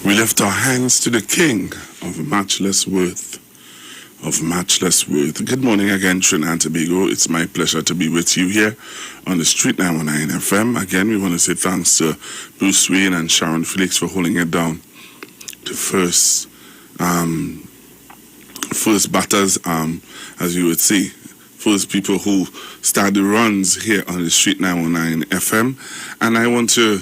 We lift our hands to the King of matchless worth. Good morning again, Trinidad and Tobago. It's my pleasure to be with you here on the Street 919 FM. Again, we want to say thanks to Bruce Wayne and Sharon Felix for holding it down. The first batters, as you would see, first people who start the runs here on the Street 919 FM. And I want to,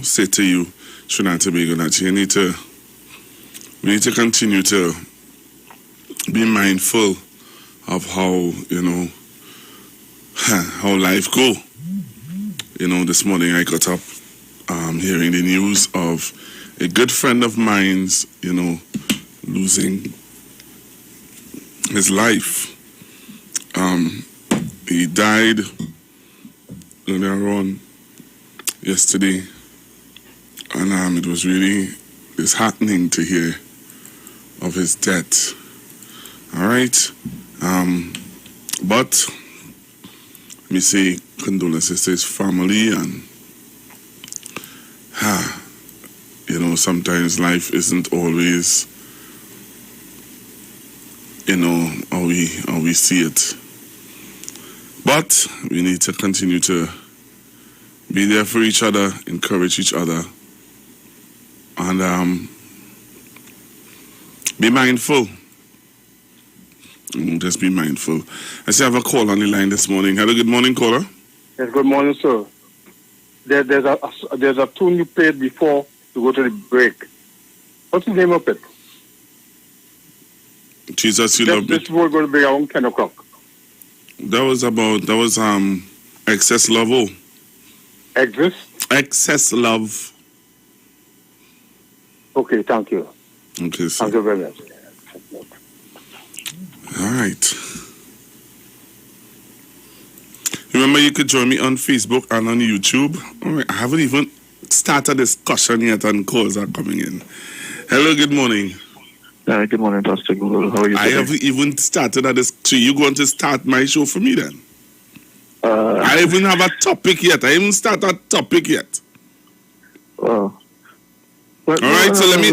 say to you, Trinidad and Tobago, that we need to continue to be mindful of how life go. This morning I got up hearing the news of a good friend of mine's, losing his life. He died earlier on yesterday, and it was really disheartening to hear of his death. All right, but let me say condolences to his family, and sometimes life isn't always how we see it, but we need to continue to be there for each other, encourage each other, and be mindful. Just be mindful. I see I have a call on the line this morning. Hello, good morning, caller. Yes, good morning, sir. There's a tune you played before to go to the break. What's the name of it? Jesus, you love me. This was going to be around 10 o'clock. That was Excess Love. Oh. Excess Love. Okay, thank you. Okay, sir. Thank you very much. All right. Remember, you could join me on Facebook and on YouTube. All right, I haven't even started a discussion yet, and calls are coming in. Hello, good morning. Good morning, Pastor Google. How are you today? I haven't even started a discussion. So you're going to start my show for me then? I even have a topic yet. I haven't started a topic yet. Well, all right, so let me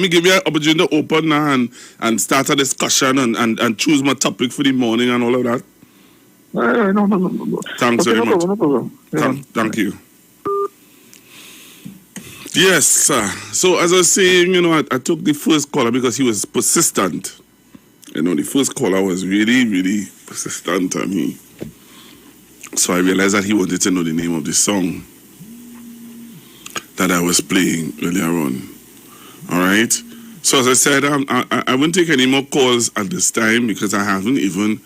give you an opportunity to open now and start a discussion and choose my topic for the morning and all of that. No. Thanks very much. No problem. Yeah. Thank you. Yes, sir. So as I was saying, I took the first caller because he was persistent. The first caller was really, really persistent, so I realized that he wanted to know the name of the song that I was playing earlier on. All right. So as I said, I won't take any more calls at this time because I haven't even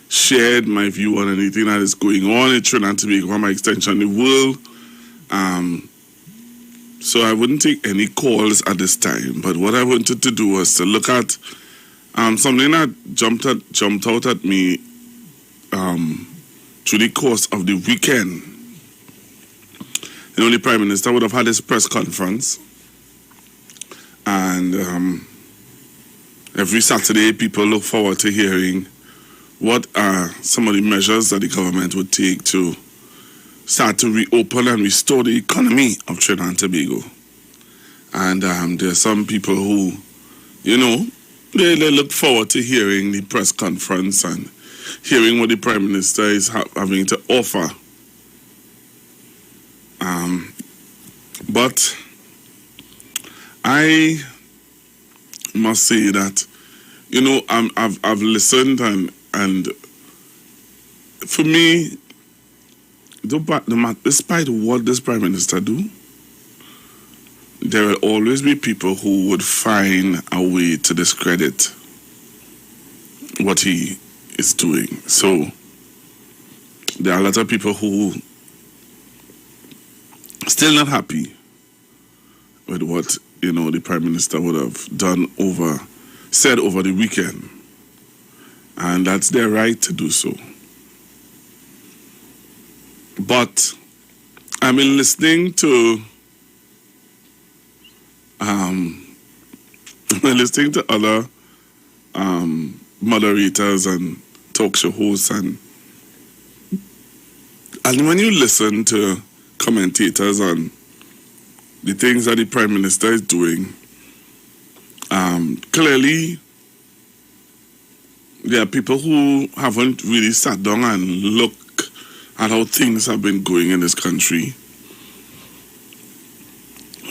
shared my view on anything that is going on in Trinidad and Tobago, my extension, the world. So I wouldn't take any calls at this time. But what I wanted to do was to look at something that jumped out at me through the course of the weekend. The Prime Minister would have had his press conference, and every Saturday people look forward to hearing what are some of the measures that the government would take to start to reopen and restore the economy of Trinidad and Tobago. And there are some people who, they look forward to hearing the press conference and hearing what the Prime Minister is having to offer. But I must say that, I've listened and for me, despite what this Prime Minister do, there will always be people who would find a way to discredit what he is doing. So there are a lot of people who still not happy with what the Prime Minister would have said over the weekend, and that's their right to do so. But I've been listening to other moderators and talk show hosts, and when you listen to commentators on the things that the Prime Minister is doing, clearly there are people who haven't really sat down and looked at how things have been going in this country.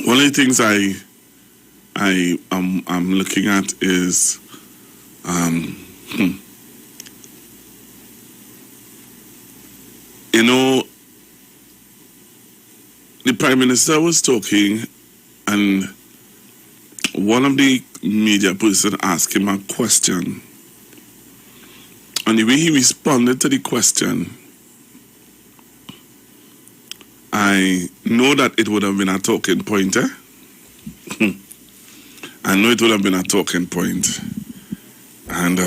One of the things I'm looking at is you know, the Prime Minister was talking and one of the media person asked him a question. And the way he responded to the question, I know that it would have been a talking point. I know it would have been a talking point. And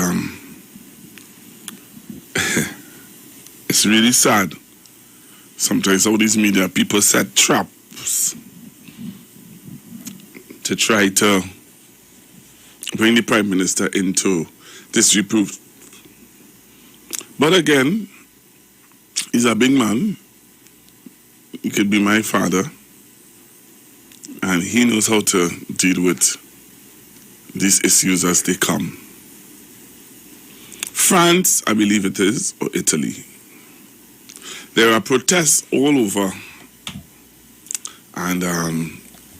it's really sad. Sometimes all these media people set traps to try to bring the Prime Minister into disrepute. But again, he's a big man. He could be my father. And he knows how to deal with these issues as they come. France, I believe it is, or Italy. There are protests all over. And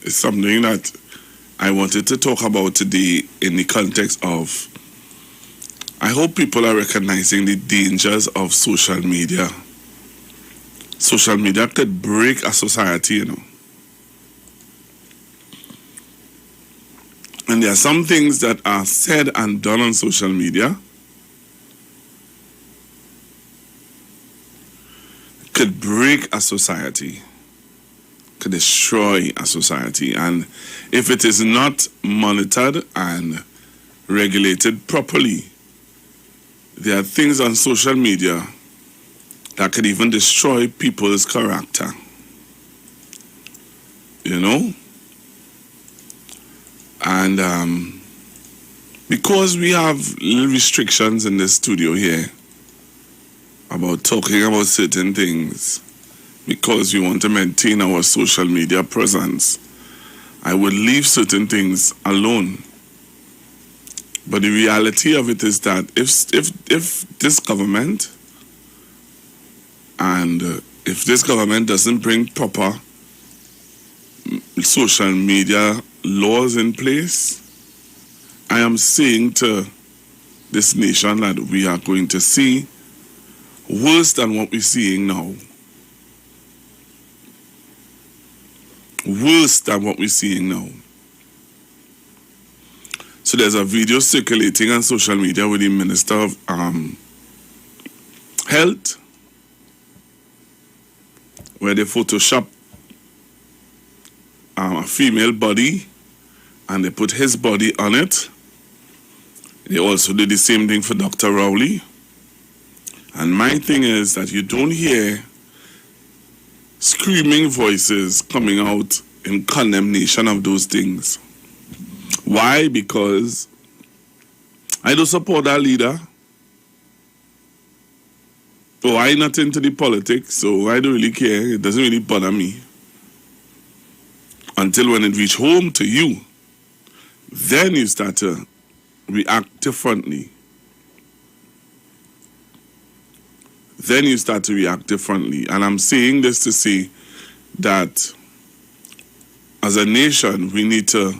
it's something that I wanted to talk about today in the context of, I hope people are recognizing the dangers of social media. Social media could break a society, you know. And there are some things that are said and done on social media could break a society, could destroy a society. And if it is not monitored and regulated properly, there are things on social media that could even destroy people's character. You know? And because we have little restrictions in the studio here about talking about certain things, because we want to maintain our social media presence, I would leave certain things alone. But the reality of it is that if this government and if this government doesn't bring proper social media laws in place, I am saying to this nation that we are going to see worse than what we're seeing now. Worse than what we're seeing now. So there's a video circulating on social media with the Minister of Health where they Photoshop a female body and they put his body on it. They also did the same thing for Dr. Rowley. And my thing is that you don't hear screaming voices coming out in condemnation of those things. Why? Because I don't support that leader. Oh, I'm not into the politics, so I don't really care. It doesn't really bother me. Until when it reach home to you, then you start to react differently. Then you start to react differently. And I'm saying this to say that as a nation, we need to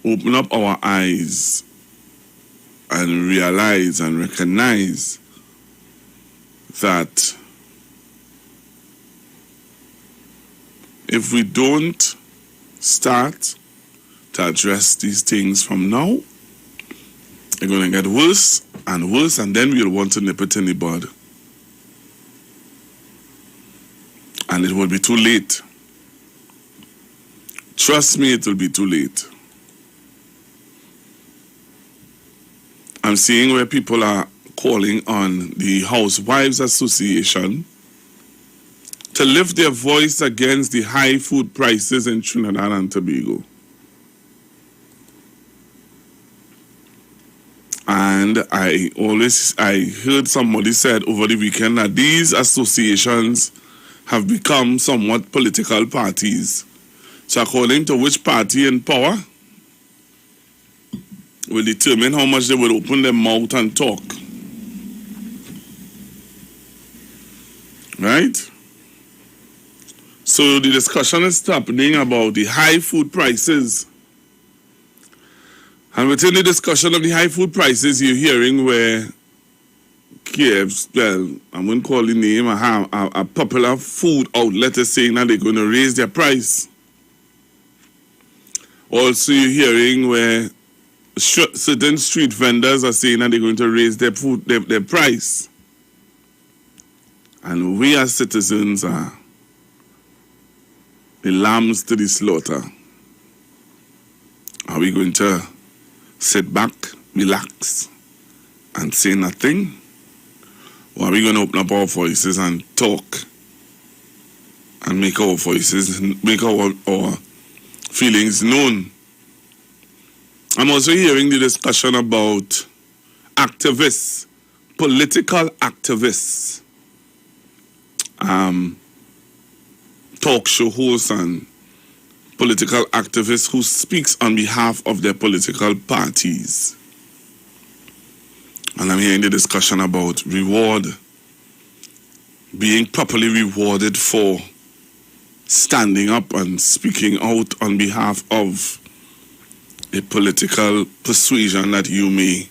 open up our eyes and realize and recognize that if we don't start to address these things from now, they're going to get worse and worse, and then we'll want to nip it in the bud. And it will be too late. Trust me, it will be too late. I'm seeing where people are calling on the Housewives Association to lift their voice against the high food prices in Trinidad and Tobago. And I heard somebody said over the weekend that these associations have become somewhat political parties So according to which party in power will determine how much they will open their mouth and talk. Right? So the discussion is happening about the high food prices. And within the discussion of the high food prices, you're hearing where KF's, well, I wouldn't call the name, a popular food outlet is saying that they're going to raise their price. Also, you're hearing where certain street vendors are saying that they're going to raise their food, their price. And we as citizens are the lambs to the slaughter. Are we going to sit back, relax, and say nothing? Or are we going to open up our voices and talk and make our voices, make our feelings known? I'm also hearing the discussion about activists, political activists, talk show hosts and political activists who speaks on behalf of their political parties. And I'm hearing the discussion about reward, being properly rewarded for standing up and speaking out on behalf of a political persuasion that you may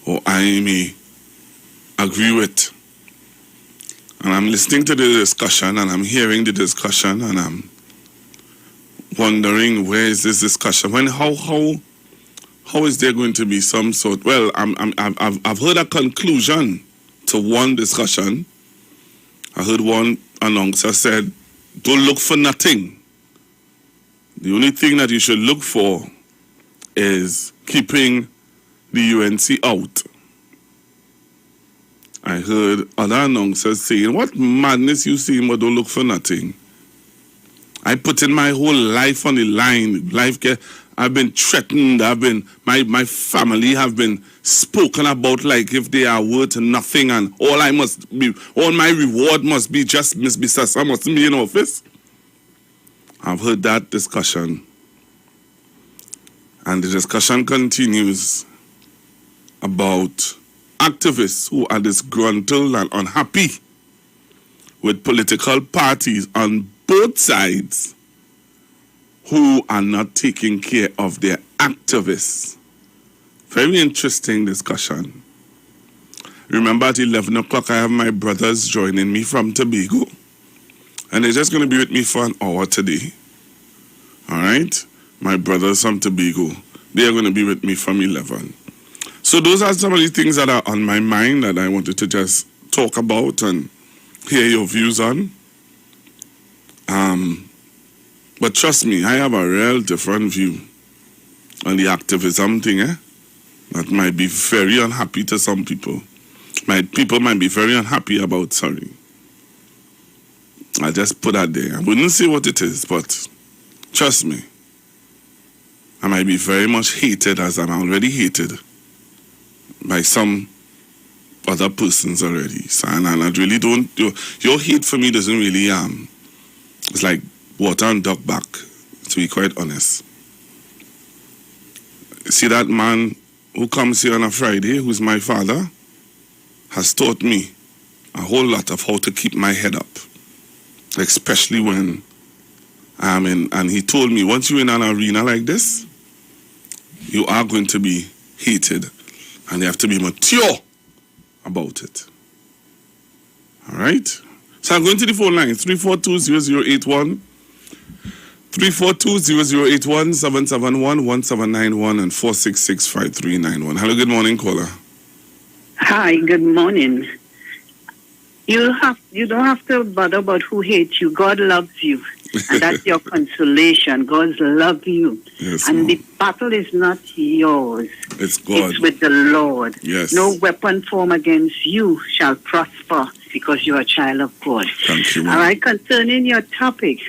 or I may agree with. And I'm listening to the discussion and I'm hearing the discussion and I'm wondering, where is this discussion? How is there going to be some sort? Well, I've heard a conclusion to one discussion. I heard one announcer said, "Don't look for nothing. The only thing that you should look for is keeping the UNC out." I heard other announcers saying, "What madness you saying, but don't look for nothing." I put in my whole life on the line. I've been threatened. My family have been spoken about like if they are worth nothing, and all my reward must be just Miss Bissassa, I mustn't be in office. I've heard that discussion. And the discussion continues about activists who are disgruntled and unhappy with political parties on both sides who are not taking care of their activists. Very interesting discussion. Remember, at 11 o'clock, I have my brothers joining me from Tobago. And they're just going to be with me for an hour today. All right? My brothers from Tobago. They are going to be with me from 11. So those are some of the things that are on my mind that I wanted to just talk about and hear your views on. But trust me, I have a real different view on the activism thing, that might be very unhappy to some people. People might be very unhappy about, sorry. I just put that there. I wouldn't say what it is, but trust me, I might be very much hated, as I'm already hated by some other persons already. So, and I really don't, your hate for me doesn't really, it's like water and duck back, to be quite honest. See, that man who comes here on a Friday, who's my father, has taught me a whole lot of how to keep my head up, especially when I'm in, and he told me, once you're in an arena like this, you are going to be hated, and you have to be mature about it. All right? So I'm going to the phone line, 342-0081, 342-0081, 771-1791, and 466-5391. Hello, good morning, caller. Hi, good morning. You don't have to bother about who hates you. God loves you. And that's your consolation. God loves you. Yes, and Mom. the battle is not yours. It's God. It's with the Lord. Yes. No weapon formed against you shall prosper because you're a child of God. Thank you, Mom. All right, concerning your topic,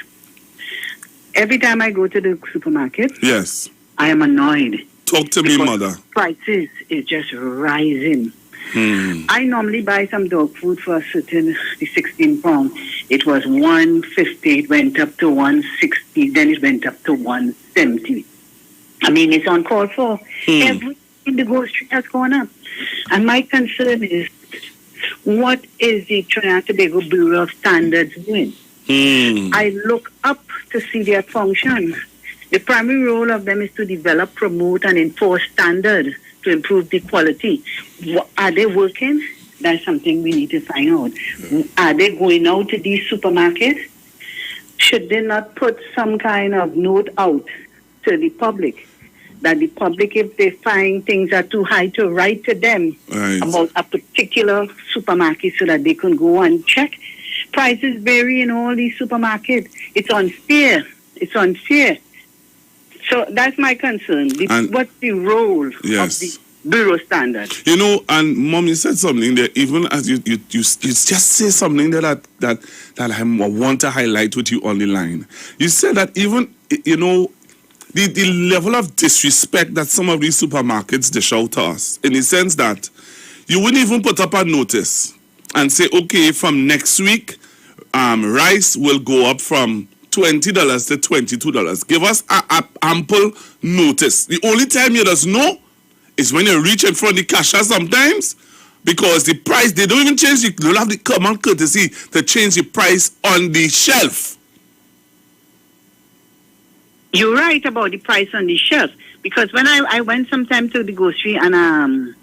every time I go to the supermarket, Yes. I am annoyed. Talk to me, mother. Prices is just rising. I normally buy some dog food for a certain, the 16 pound. It was 150, it went up to 160, then it went up to 170. I mean, it's uncalled for. Everything in the grocery has gone up. And my concern is, what is the Trinidad and Tobago Bureau of Standards doing? I look up to see their function. The primary role of them is to develop, promote, and enforce standards to improve the quality. Are they working? That's something we need to find out. Are they going out to these supermarkets? Should they not put some kind of note out to the public, that the public, if they find things are too high, to write to them about a particular supermarket so that they can go and check? Prices vary in all these supermarkets. It's unfair. It's unfair. So that's my concern. What's the role of the Bureau standard? You know, and Mom, you said something there, even as you just say something there that I want to highlight with you on the line. You said that even, you know, the level of disrespect that some of these supermarkets dish out to us, in the sense that you wouldn't even put up a notice and say, okay, from next week, rice will go up from $20 to $22. Give us a ample notice. The only time you just know is when you reach in front of the cashier sometimes, because the price, they don't even change, they don't have the common courtesy to change the price on the shelf. You're right about the price on the shelf, because when I went sometime to the grocery and on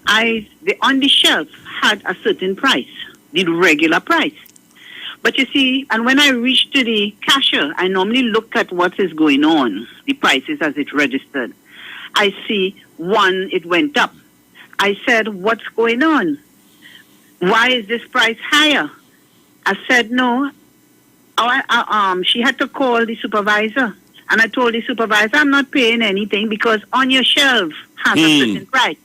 the shelf had a certain price, the regular price. But you see, and when I reach to the cashier, I normally look at what is going on, the prices as it registered. I see one, it went up. I said, what's going on? Why is this price higher? I said, no. She had to call the supervisor. And I told the supervisor, I'm not paying anything because on your shelf has a certain price.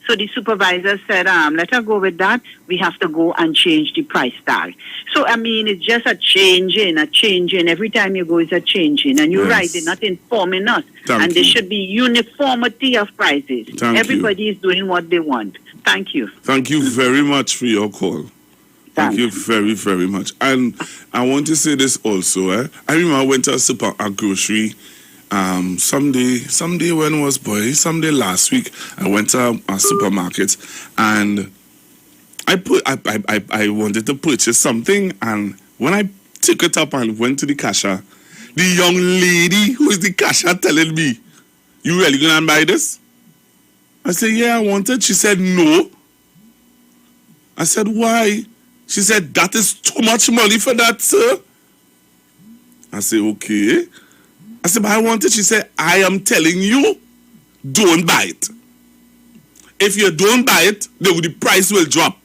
So the supervisor said, let her go with that. We have to go and change the price tag. So, I mean, it's just a changing. Every time you go, it's a changing. And you're right, they're not informing us. There should be uniformity of prices. Everybody is doing what they want. Thank you. Thank you very much for your call. Thank you very, very much. And I want to say this also. I remember I went to a grocery someday when was someday last week. I went to a supermarket and I wanted to purchase something, and when I took it up and went to the cashier, the young lady who is the cashier telling me, "You really gonna buy this?" I said, "Yeah, I want it." She said, "No." I said, "Why?" She said, "That is too much money for that, sir." I said, "Okay." I said, "But I want it." She said, "I am telling you, don't buy it. If you don't buy it, the price will drop."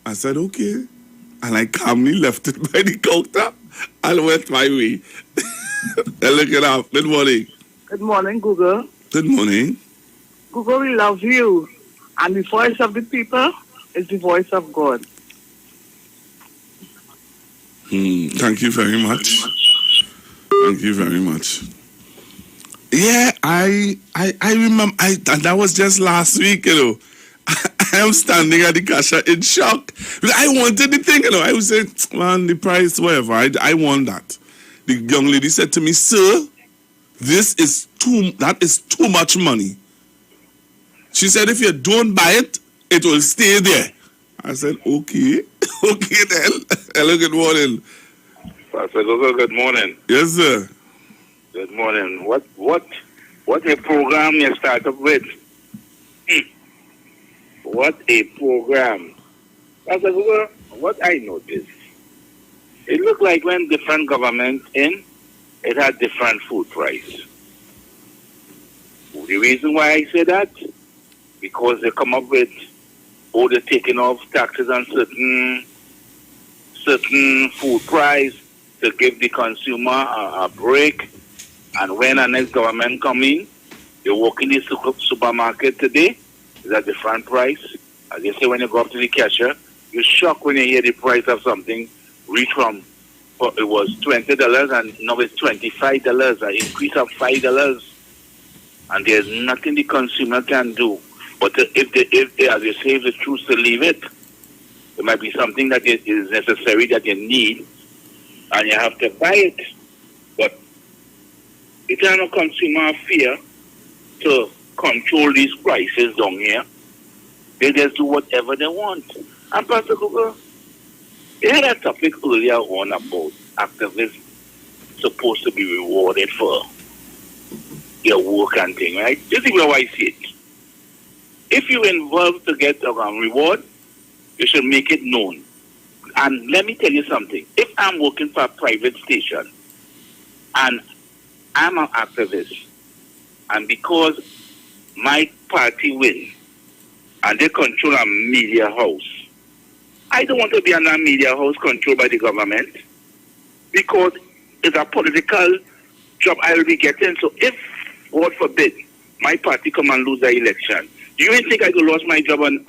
I said, "Okay." And I calmly left it by the counter and went my way. And look it up. Good morning. Good morning, Google. Good morning. Google, we love you. And the voice of the people is the voice of God. Thank you very much. Thank you very much. Yeah, I remember, and that was just last week, you know. I am standing at the cashier in shock. Because I wanted the thing, you know. I was saying, man, the price, whatever, I want that. The young lady said to me, "Sir, that is too much money." She said, "If you don't buy it, it will stay there." I said, "Okay." Okay then. Hello, good morning. Pastor Google, good morning. Yes, sir. Good morning. What a program you start up with. What a program. Pastor Google, what I noticed, it looked like when different governments it had different food price. The reason why I say that, because they come up with, they're taking off taxes on certain food price to give the consumer a break. And when a next government come in, you walk in the supermarket today, it's a different price. As you say, when you go up to the cashier, you're shocked when you hear the price of something reach from, it was $20 and now it's $25, an increase of $5. And there's nothing the consumer can do. But if they, as you say, if they choose to leave it, it might be something that is necessary that you need, and you have to buy it. But it is no consumer fear to control these prices down here. They just do whatever they want. And Pastor Google, you had a topic earlier on about activists supposed to be rewarded for their work and thing, right? This is how I see it. If you're involved to get a reward, you should make it known. And let me tell you something. If I'm working for a private station and I'm an activist, and because my party wins and they control a media house, I don't want to be in a media house controlled by the government, because it's a political job I will be getting. So if, God forbid, my party come and lose the election, do you think I could lose my job on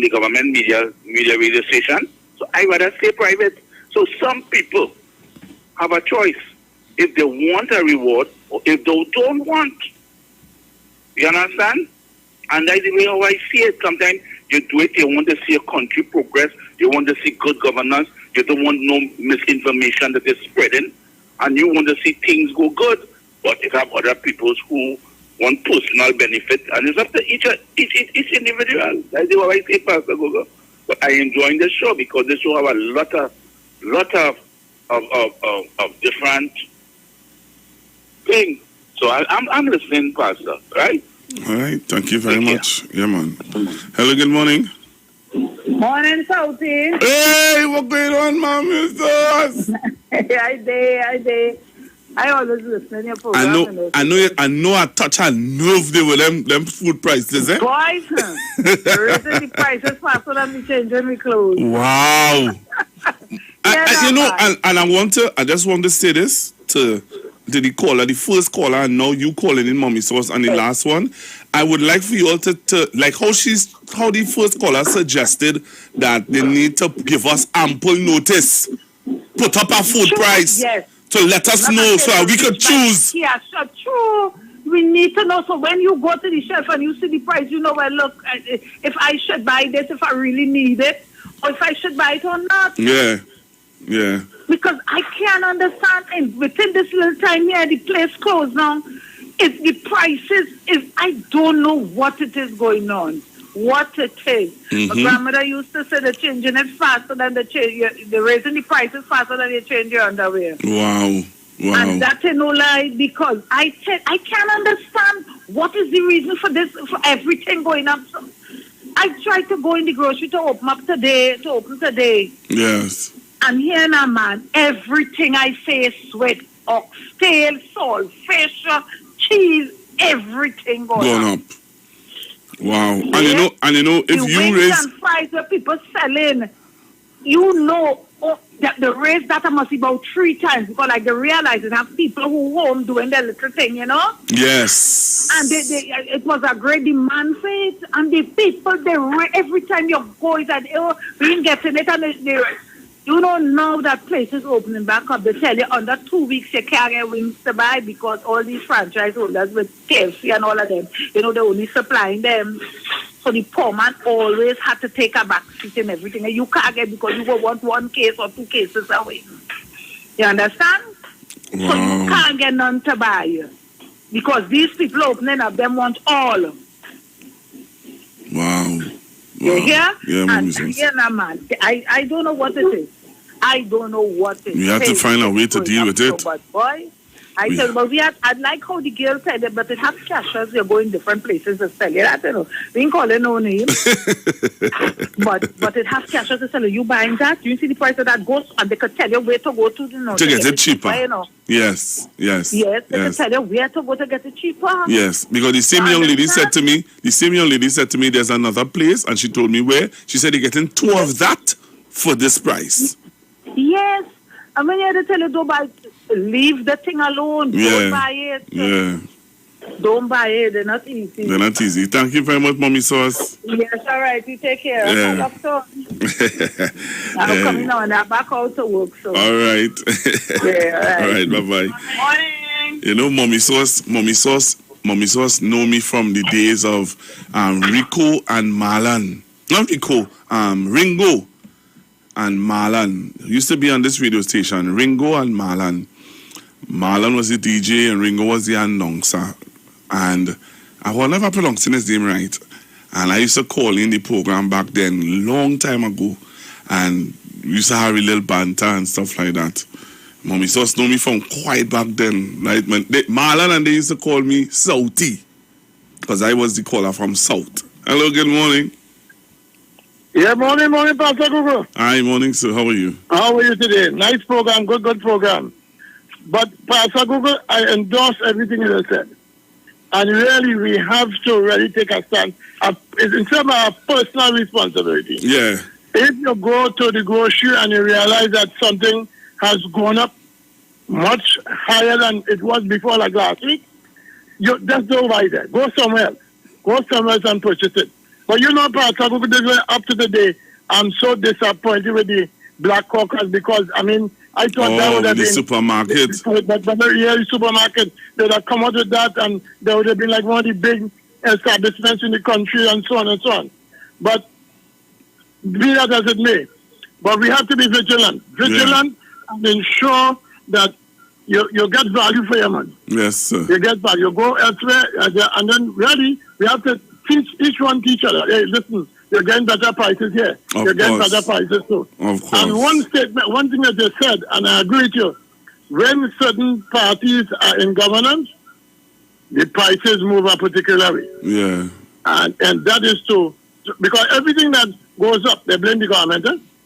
the government media radio station? So I rather stay private. So some people have a choice if they want a reward or if they don't want. You understand? And that's the way how I see it. Sometimes you do it, you want to see a country progress, you want to see good governance, you don't want no misinformation that is spreading, and you want to see things go good. But you have other people who want personal benefit, and it's up to each individual. That's the way I say, Pastor Gogo. But I enjoy the show because the show have a lot of different things. So I'm listening, Pastor, right? All right. Thank you very much. Yeah, man. Hello, good morning. Morning, Southie. Hey, what going on, Mommy? I did. I always listen to your program. I know I touch a nerve there with them food prices, eh? Boys, raising the prices faster than me changing my clothes. Wow. I just want to say this to the caller, the first caller, and now you calling in Mommy Sauce and the last one. I would like for you all to like how the first caller suggested that they need to give us ample notice, put up a food price. Yes. To let us know so we could choose. Yeah, sure. We need to know. So when you go to the shelf and you see the price, you know, well, look, if I should buy this, if I really need it, or if I should buy it or not. Yeah. Because I can't understand. And within this little time here, the place closed now. It's the prices I don't know what it is going on. What it is. Mm-hmm. My grandmother used to say they're changing it faster than they're raising the prices faster than you change your underwear. Wow. And that's no lie, because I can't understand what is the reason for this, for everything going up. So I tried to go in the grocery to open today. Yes. And here now, man, everything I say is sweat, oxtail, salt, fish, cheese, everything going up. Wow. Yeah. And you know, if you raise and fries that people selling, that the raise that must be about 3 times, because like they realize they have people who home doing their little thing, you know. Yes. And it was a great demand for it, and the people every time you go is that we ain't getting it, and they you know, now that place is opening back up, they tell you under 2 weeks you can't get wings to buy, because all these franchise holders with KFC and all of them, you know, they're only supplying them. So the poor man always had to take a back seat and everything. And you can't get, because you go want 1 case or 2 cases away. You understand? Wow. So you can't get none to buy. Because these people opening up, them want all. Wow. You hear? Yeah, man. I don't know what it is. I don't know what it is. We have to find a way to deal with it. But boy, I tell you, but I'd like how the girl said it, but it has cashiers. You're going different places to sell it. I don't know. We ain't calling no name. but it has cashiers to sell it. You buying that? You see the price of that goes, and they could tell you where to go to, you know, to get it cheaper. You know. Yes. They can tell you where to go to get it cheaper. Yes, because the same young lady said to me, there's another place, and she told me where. She said they're getting 2 of that for this price. Yes. I mean, you had to tell you, don't buy it. Leave the thing alone. Don't buy it. Yeah. Don't buy it. They're not easy. Thank you very much, Mommy Sauce. Yes, all right. You take care. Yeah. I'm coming on. I'm back out to work. So. All right. Yeah, all right. All right, bye-bye. Morning. You know, Mommy Sauce Mommy Sauce know me from the days of Rico and Marlon. Not Rico, Ringo and Marlon. Used to be on this radio station, Ringo and Marlon. Marlon was the DJ and Ringo was the announcer. And I was never pronouncing his name right. And I used to call in the program back then, long time ago. And we used to have a little banter and stuff like that. Mommy Sauce know me from quite back then. Right? Marlon and they used to call me Southie. Because I was the caller from South. Hello, good morning. Yeah, morning, Pastor Google. Hi, morning, sir. How are you? How are you today? Nice program, good program. But Pastor Google, I endorse everything you have said. And really, we have to really take a stand. In terms of our personal responsibility. Yeah. If you go to the grocery and you realize that something has gone up much higher than it was before, like last week, you just don't buy that. Go somewhere else. Go somewhere else and purchase it. But you know, Pastor Google, this way up to the day, I'm so disappointed with the Black Caucus because, I mean, I thought that would have been... supermarket. But the supermarket, they would have come out with that and they would have been like one of the big establishments in the country and so on and so on. But be that as it may, but we have to be vigilant. And ensure that you get value for your money. Yes, sir. You get value. You go elsewhere and then really, we have to teach each other. Hey, listen, you're getting better prices here. You're getting better prices too. Of course. And one thing that you said, and I agree with you, when certain parties are in governance, the prices move a particular way. Yeah. And that is true. Because everything that goes up, they blame the government.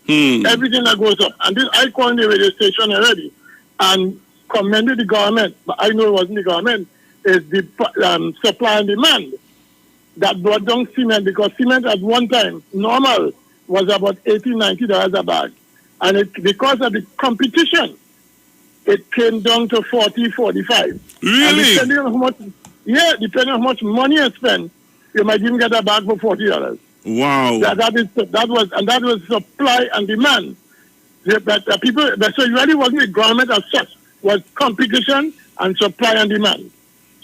Everything that goes up. And this, I called the radio station already and commended the government, but I know it wasn't the government, it's the supply and demand that brought down cement, because cement at one time, normal, was about $80, $90 a bag. And because of the competition, it came down to $40, $45. Really? And depending on how much money you spend, you might even get a bag for $40. Wow. That was supply and demand. So it really wasn't the government as such, was competition and supply and demand.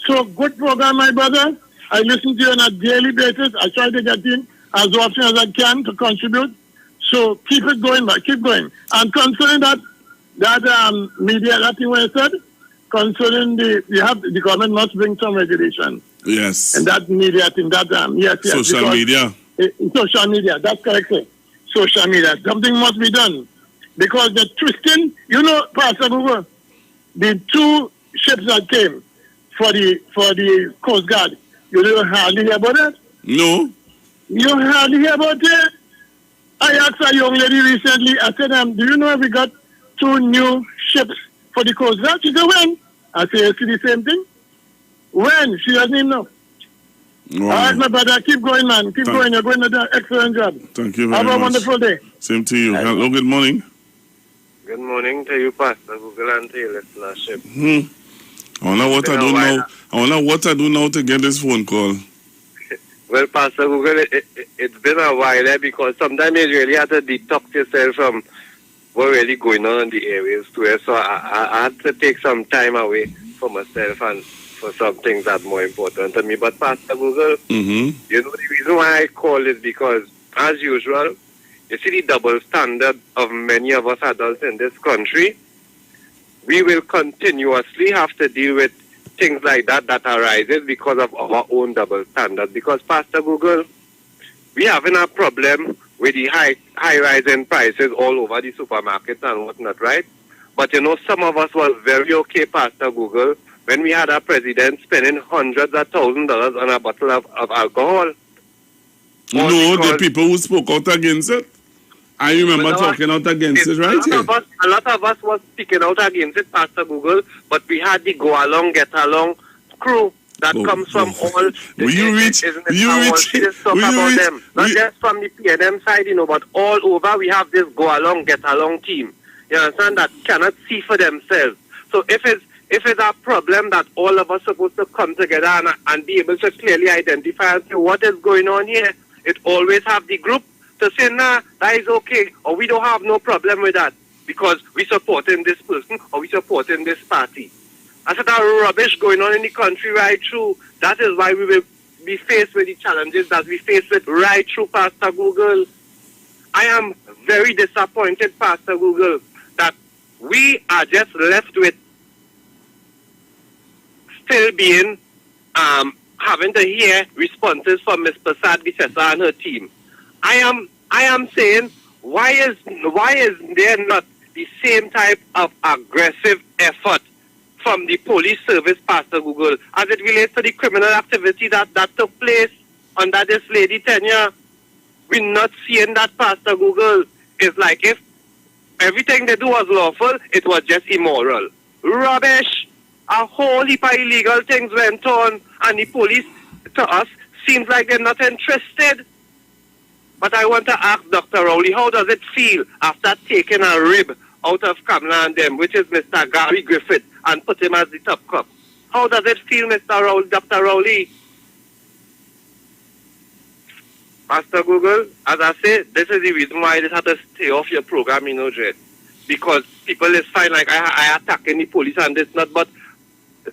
So good program, my brother. I listen to you on a daily basis. I try to get in as often as I can to contribute. So keep it going, but keep going. And concerning that media, that thing where I said, concerning the government must bring some regulation. Yes. And that media thing, yes. Social media. Social media, that's correct, sir. Social media. Something must be done. Because the twisting, Pastor Google, the two ships that came for the Coast Guard, you don't hardly hear about that? No. You hardly hear about it? I asked a young lady recently, I said, do you know if we got 2 new ships for the Coast Guard? She said, when? I said, you see the same thing? When? She doesn't even know. Wow. All right, my brother, keep going, man. Keep going. You're going to do an excellent job. Thank you very much. Have a wonderful day. Same to you. Hello, good morning. Good morning to you, Pastor Google, and to your listenership. I wonder what I do now. I wonder what I do now to get this phone call. Well, Pastor Google, it's been a while because sometimes you really have to detox yourself from what really going on in the areas too. So I had to take some time away for myself and for some things that are more important to me. But Pastor Google, you know, the reason why I call is because, as usual, you see the double standard of many of us adults in this country. We will continuously have to deal with things like that arises because of our own double standard. Because, Pastor Google, we having a problem with the high rise in prices all over the supermarkets and whatnot, right? But, you know, some of us was very okay, Pastor Google, when we had our president spending hundreds of thousands of dollars on a bottle of alcohol. No, the people who spoke out against it. I remember talking out against it, right? A lot of us was speaking out against it, Pastor Google, but we had the go along, get along crew that comes from all. Not just from the PNM side, you know, but all over we have this go along, get along team. You understand, that cannot see for themselves. So if it's a problem that all of us are supposed to come together and be able to clearly identify and say what is going on here, it always have the group to say, nah, that is okay, or we don't have no problem with that because we supporting this person or we supporting this party. I said, there rubbish going on in the country right through. That is why we will be faced with the challenges that we face with right through, Pastor Google. I am very disappointed, Pastor Google, that we are just left with still being having to hear responses from Ms. Prasad Bisesa and her team. I am saying, why is there not the same type of aggressive effort from the police service, Pastor Google, as it relates to the criminal activity that took place under this lady tenure? We're not seeing that, Pastor Google. It's like if everything they do was lawful, it was just immoral. Rubbish. A whole heap of illegal things went on, and the police, to us, seems like they're not interested. But I want to ask Dr. Rowley, how does it feel after taking a rib out of Kamala and them, which is Mr. Gary Griffith, and put him as the top cop? How does it feel, Mr. Rowley, Dr. Rowley? Pastor Google, as I say, this is the reason why I just had to stay off your program, Jed. Because people is fine, like I attacking the police and this, not, but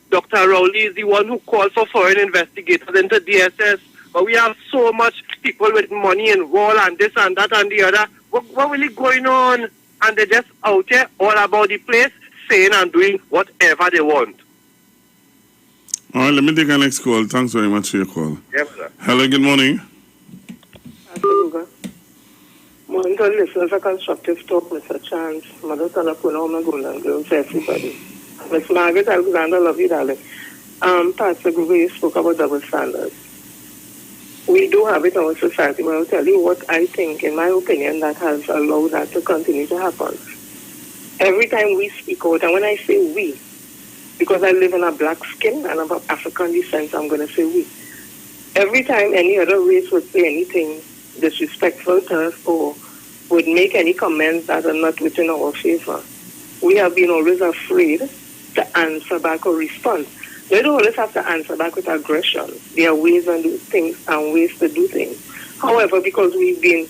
Dr. Rowley is the one who called for foreign investigators into DSS. But we have so much people with money involved and this and that and the other. What really going on? And they're just out there all about the place, saying and doing whatever they want. All right, let me take our next call. Thanks very much for your call. Yes, sir. Hello, good morning. Morning to listeners of Constructive Talk, Mr. Chance, Mother Tanapuna, Magula, and girls, everybody. Miss Margaret Alexander, love you, darling. Pastor Google, you spoke about double standards. We do have it in our society, but I'll tell you what I think, in my opinion, that has allowed that to continue to happen. Every time we speak out, and when I say we, because I live in a black skin and I'm of African descent, I'm going to say we. Every time any other race would say anything disrespectful to us or would make any comments that are not within our favor, we have been always afraid to answer back or respond. They don't always have to answer back with aggression. There are ways and do things and ways to do things. However, because we've been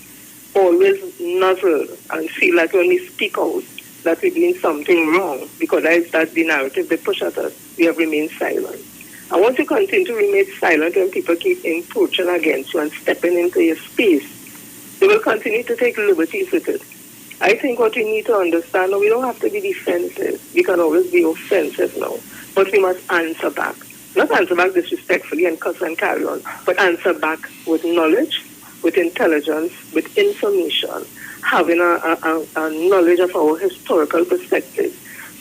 always nuzzled and feel like when we speak out that we're doing something wrong, because that's the narrative they push at us, we have remained silent. And once you continue to remain silent when people keep encroaching against you and stepping into your space, they will continue to take liberties with it. I think what we need to understand, we don't have to be defensive. We can always be offensive now. But we must answer back. Not answer back disrespectfully and cuss and carry on, but answer back with knowledge, with intelligence, with information, having a knowledge of our historical perspective.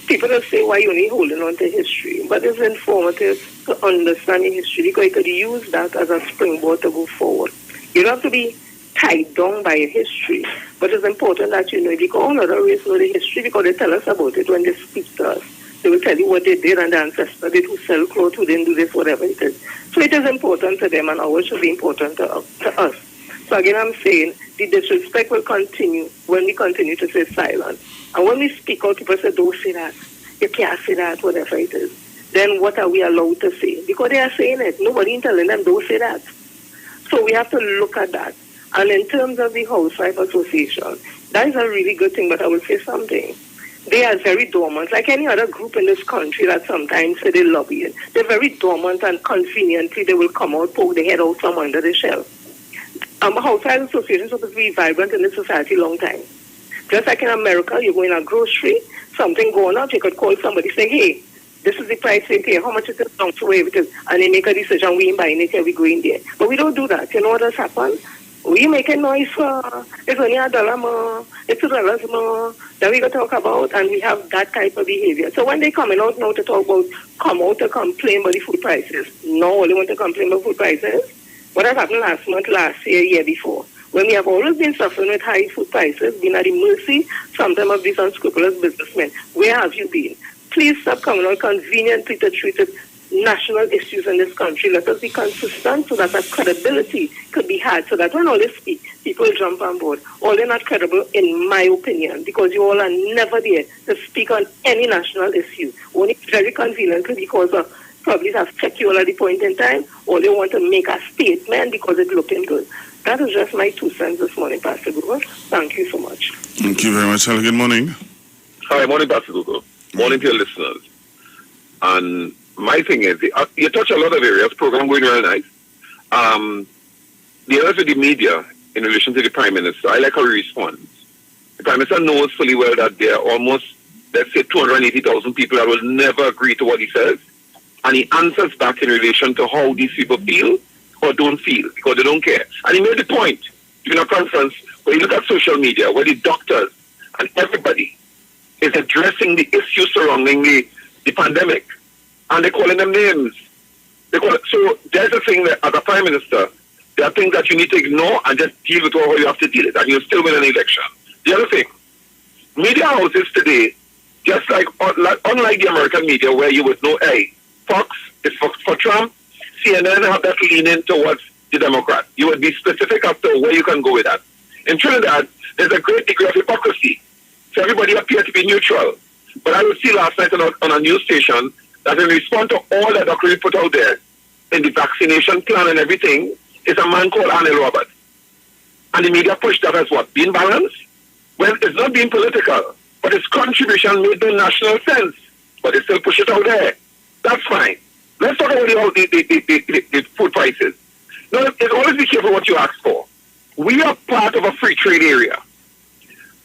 People will say, why are you only holding on to history? But it's informative to understand the history because you could use that as a springboard to go forward. You don't have to be tied down by history, but it's important that you know, because all other races know the history because they tell us about it when they speak to us. They will tell you what they did and the ancestors did, who sell clothes, who didn't do this, whatever it is. So it is important to them and ours should be important to us. So again, I'm saying the disrespect will continue when we continue to stay silent. And when we speak out, people say, don't say that, you can't say that, whatever it is. Then what are we allowed to say? Because they are saying it. Nobody is telling them, don't say that. So we have to look at that. And in terms of the Housewife Association, that is a really good thing, but I will say something. They are very dormant, like any other group in this country that sometimes say they lobby it. They're very dormant and conveniently they will come out, poke their head out from under the shell. Housewife Association is supposed to be vibrant in this society a long time. Just like in America, you go in a grocery, something going on, you could call somebody, say, hey, this is the price they pay, how much is it down to where it is? And they make a decision, we ain't buying it here, we go in there. But we don't do that. You know what has happened? We make a noise for, it's only $1 more, it's $2 more, that we going to talk about, and we have that type of behavior. So when they coming out now to talk about, come out to complain about the food prices, no, they want to complain about food prices. What has happened last month, last year, year before? When we have always been suffering with high food prices, been at the mercy, sometimes of these unscrupulous businessmen. Where have you been? Please stop coming out conveniently to treat it national issues in this country. Let us be consistent so that credibility could be had, so that when all they speak, people jump on board. All they're not credible, in my opinion, because you all are never there to speak on any national issue. Only very conveniently because of probably have checked you all at the point in time, or they want to make a statement because it's looking good. That is just my 2 cents this morning, Pastor Google. Thank you so much. Thank you very much. Hello, good morning. Hi, morning, Pastor Google. Morning to your listeners. And my thing is, you touch a lot of areas, program going really nice. The others with the media in relation to the Prime Minister, I like how he responds. The Prime Minister knows fully well that there are almost, let's say, 280,000 people that will never agree to what he says. And he answers back in relation to how these people feel or don't feel, because they don't care. And he made the point in a conference where you look at social media, where the doctors and everybody is addressing the issues surrounding the pandemic, and they're calling them names. So there's a thing that, as a Prime Minister, there are things that you need to ignore and just deal with what you have to deal with, and you'll still win an election. The other thing, media houses today, just like unlike the American media, where you would know, hey, Fox is for Trump, CNN have that leaning towards the Democrat. You would be specific as to where you can go with that. In Trinidad, there's a great degree of hypocrisy. So everybody appears to be neutral. But I would see last night on a news station that in response to all that Dr. put out there in the vaccination plan and everything, is a man called Anil Roberts. And the media pushed that as what? Being balanced? Well, it's not being political, but its contribution made no national sense. But they still push it out there. That's fine. Let's talk about the food prices. Now, it's always be careful what you ask for. We are part of a free trade area.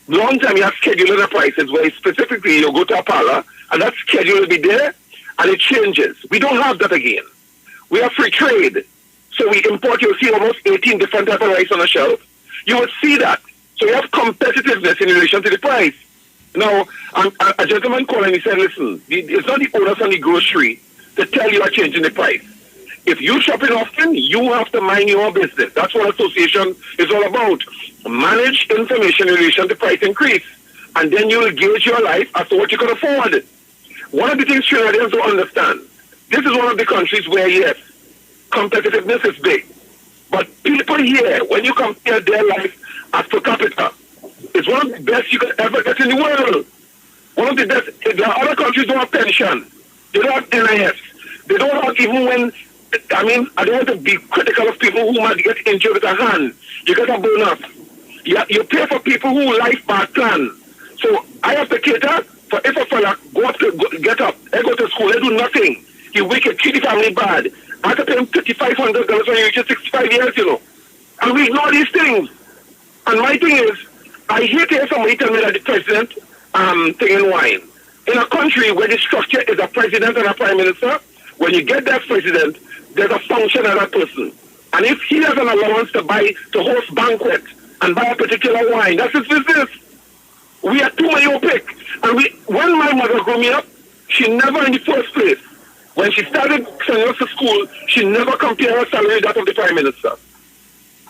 Long time you have scheduling the prices where specifically you go to a parlor and that schedule will be there and it changes. We don't have that again. We have free trade. So we import, you'll see almost 18 different types of rice on the shelf. You will see that. So you have competitiveness in relation to the price. Now, a gentleman called and he said, listen, it's not the owners on the grocery to tell you are changing the price. If you shopping often, you have to mind your business. That's what association is all about. Manage information in relation to price increase. And then you will gauge your life as to what you can afford. One of the things Trinidadians don't understand, this is one of the countries where, yes, competitiveness is big. But people here, when you compare their life as per capita, it's one of the best you could ever get in the world. One of the best. There are other countries don't have pension. They don't have NIS. They don't have even when, I mean, I don't want to be critical of people who might get injured with a hand. You get a bonus. You pay for people who life bad plan. So I have to cater for if a fella get up, I go to school, I do nothing. He wicked, treat the family bad. I have to pay him $5,500 when he reaches 65 years, you know. And we ignore these things. And my thing is, I hate to hear somebody tell me that the president thing in wine. In a country where the structure is a president and a prime minister, when you get that president, there's a function of that person. And if he has an allowance to host banquet and buy a particular wine, that's his business. We are too myopic. And when my mother grew me up, she never in the first place, when she started sending us to school, she never compared her salary to that of the prime minister.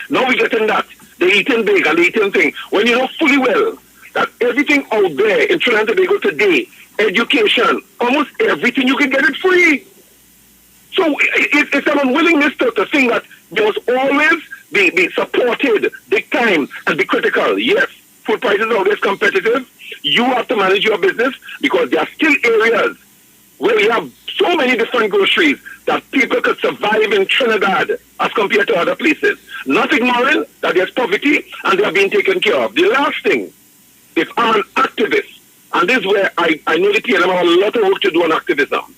Now we're getting that. They're eating big and they're eating thing. When you know fully well that everything out there in Trinidad and Tobago today, education, almost everything, you can get it free. So it's an unwillingness to think that there must always be supported big time and be critical. Yes, food prices are always competitive. You have to manage your business because there are still areas where we have so many different groceries that people could survive in Trinidad as compared to other places. Not ignoring that there's poverty and they are being taken care of. The last thing, if I'm an activist, and this is where I know the PNM have a lot of work to do on activism.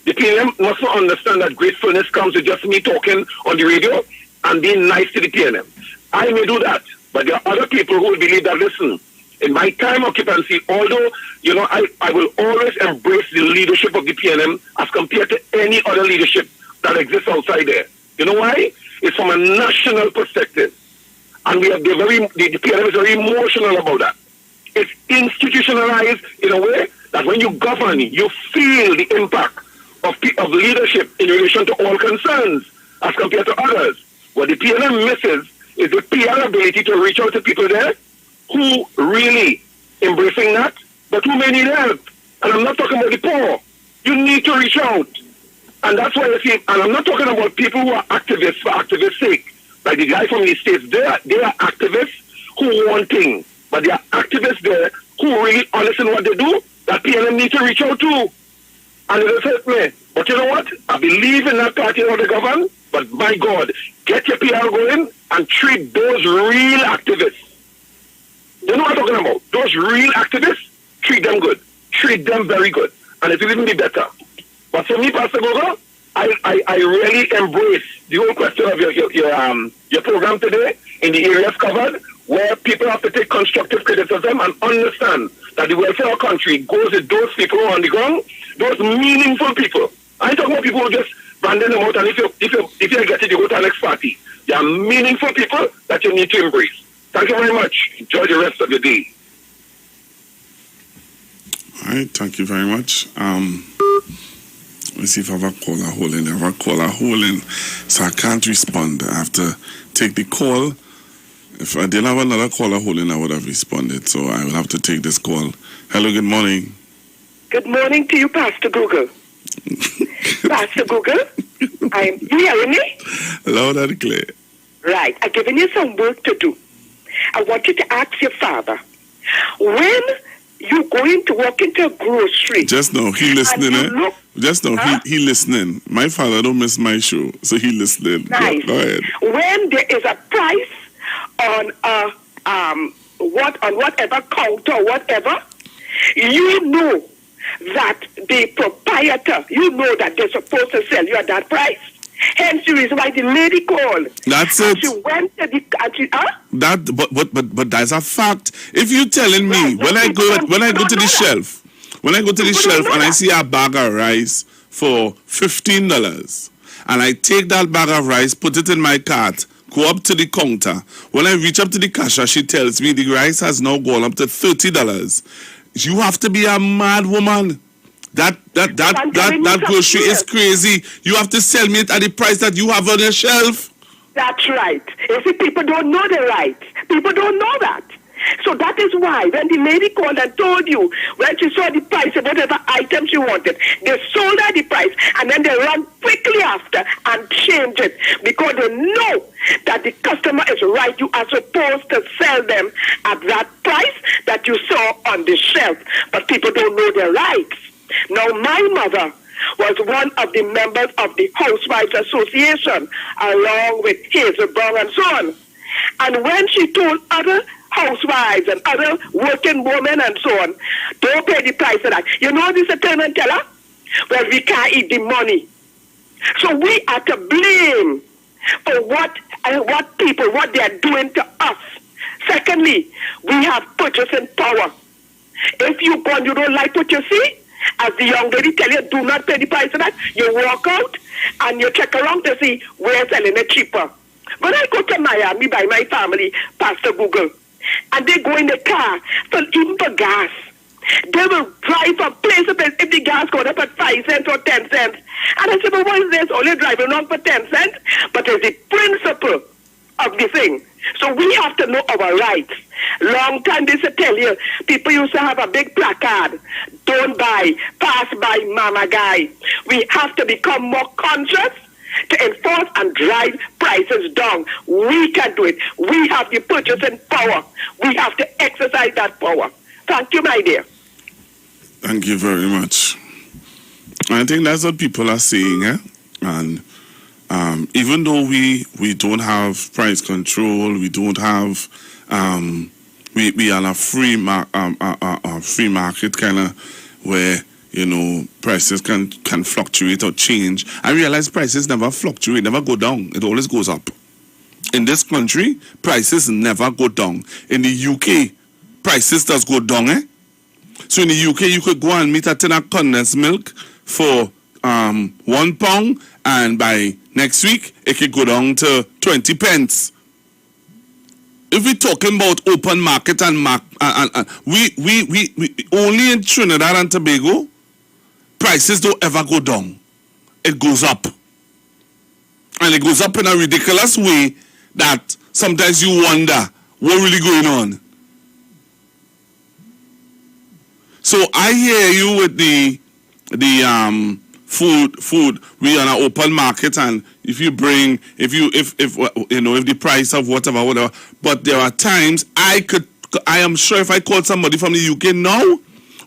The PNM must not understand that gratefulness comes with just me talking on the radio and being nice to the PNM. I may do that, but there are other people who will believe that, listen, in my time occupancy, although, you know, I will always embrace the leadership of the PNM as compared to any other leadership that exists outside there. You know why? It's from a national perspective. And the PNM is very emotional about that. It's institutionalized in a way that when you govern, you feel the impact of leadership in relation to all concerns as compared to others. What the PNM misses is the PR ability to reach out to people there who really embracing that, but who may need help. And I'm not talking about the poor. You need to reach out. And that's why I see, and I'm not talking about people who are activists for activists' sake. Like the guy from the States, they are activists who want things. But there are activists there who are really honest in what they do, that PNM need to reach out to. And it'll help me. But you know what? I believe in that party of the government, but my God, get your PR going and treat those real activists. You know what I'm talking about? Those real activists, treat them good. Treat them very good. And it will even be better. But for me, Pastor Gogo, I really embrace the whole question of your program today in the areas covered, where people have to take constructive criticism and understand that the welfare of our country goes with those people on the ground, those meaningful people. I talk about people who just branding them out, and if you get it, you go to the next party. They are meaningful people that you need to embrace. Thank you very much. Enjoy the rest of your day. All right, thank you very much. Let's see if I have a caller holding. I have a caller holding, so I can't respond. I have to take the call. If I didn't have another caller holding, I would have responded. So I will have to take this call. Hello, good morning. Good morning to you, Pastor Google. Pastor Google, you hearing me? Loud and clear. Right, I'm giving you some work to do. I want you to ask your father, when you going to walk into a grocery. Just know he listening, Just know he listening. My father don't miss my show, so he listening. Nice. Go ahead. When there is a price on whatever counter or whatever, you know that the proprietor, you know that they're supposed to sell you at that price. Hence the reason why the lady called. That's and it. She went to the But that's a fact. If you telling me when I go to the shelf, and I see a bag of rice for $15, and I take that bag of rice, put it in my cart, go up to the counter. When I reach up to the cashier, she tells me the rice has now gone up to $30. You have to be a mad woman. That grocery is crazy. You have to sell me it at the price that you have on your shelf. That's right. You see, people don't know the rights. People don't know that. So that is why when the lady called and told you, when she saw the price of whatever item she wanted, they sold her the price and then they run quickly after and change it because they know that the customer is right. You are supposed to sell them at that price that you saw on the shelf. But people don't know their rights. Now, my mother was one of the members of the Housewives Association, along with Hazel Brown and so on. And when she told other housewives and other working women and so on, don't pay the price of that. You know this turn and tell her? Well, we can't eat the money. So we are to blame for what they are doing to us. Secondly, we have purchasing power. If you go and you don't like what you see, as the young lady tell you, do not pay the price of that. You walk out and you check around to see where selling it cheaper. When I go to Miami by my family, Pastor Google, and they go in the car, even for gas, they will drive from place to place if the gas goes up at 5 cents or 10 cents. And I said, but what is this? Only driving along for 10 cents? But it's the principle of the thing. So we have to know our rights. Long time they used to tell you, people used to have a big placard, don't buy, pass by mama guy. We have to become more conscious to enforce and drive prices down. We can do it. We have the purchasing power. We have to exercise that power. Thank you, my dear. Thank you very much. I think that's what people are saying, eh? And even though we don't have price control, we don't have we are a free market kind of where prices can fluctuate or change. I realize prices never fluctuate, never go down. It always goes up. In this country, prices never go down. In the UK, prices does go down, eh? So in the UK, you could go and meet a tin of condensed milk for £1, and by next week, it could go down to 20 pence. If we're talking about open market and we only in Trinidad and Tobago, prices don't ever go down. It goes up. And it goes up in a ridiculous way that sometimes you wonder what really going on. So I hear you with the food. We are an open market, and if the price of whatever, but there are times I am sure if I call somebody from the UK now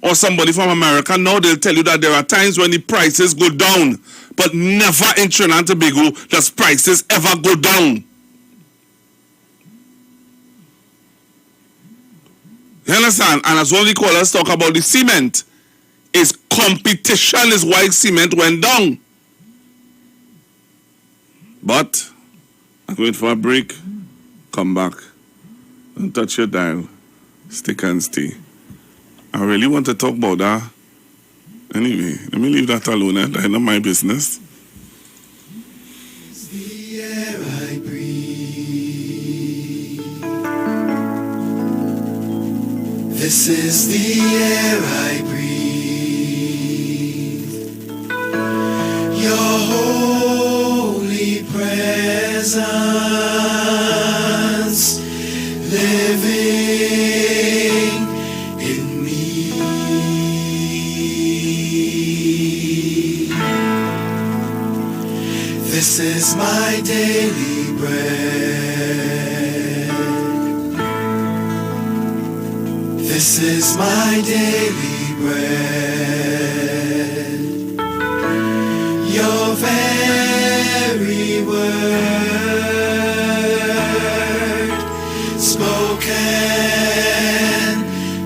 or somebody from America now, they'll tell you that there are times when the prices go down, but never in Trinidad and Tobago does prices ever go down. You understand? And as one of the callers talk about the cement, It's competition is why cement went down. But I'm going for a break. Come back. Don't touch your dial. Stick and stay. I really want to talk about that. Anyway, let me leave that alone. That's not my business. It's the air I breathe. This is the air I breathe. Your holy presence living in me. This is my daily bread. This is my daily bread. Your very word spoken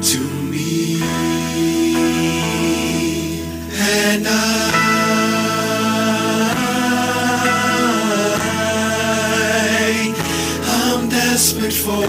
to me, and I'm desperate for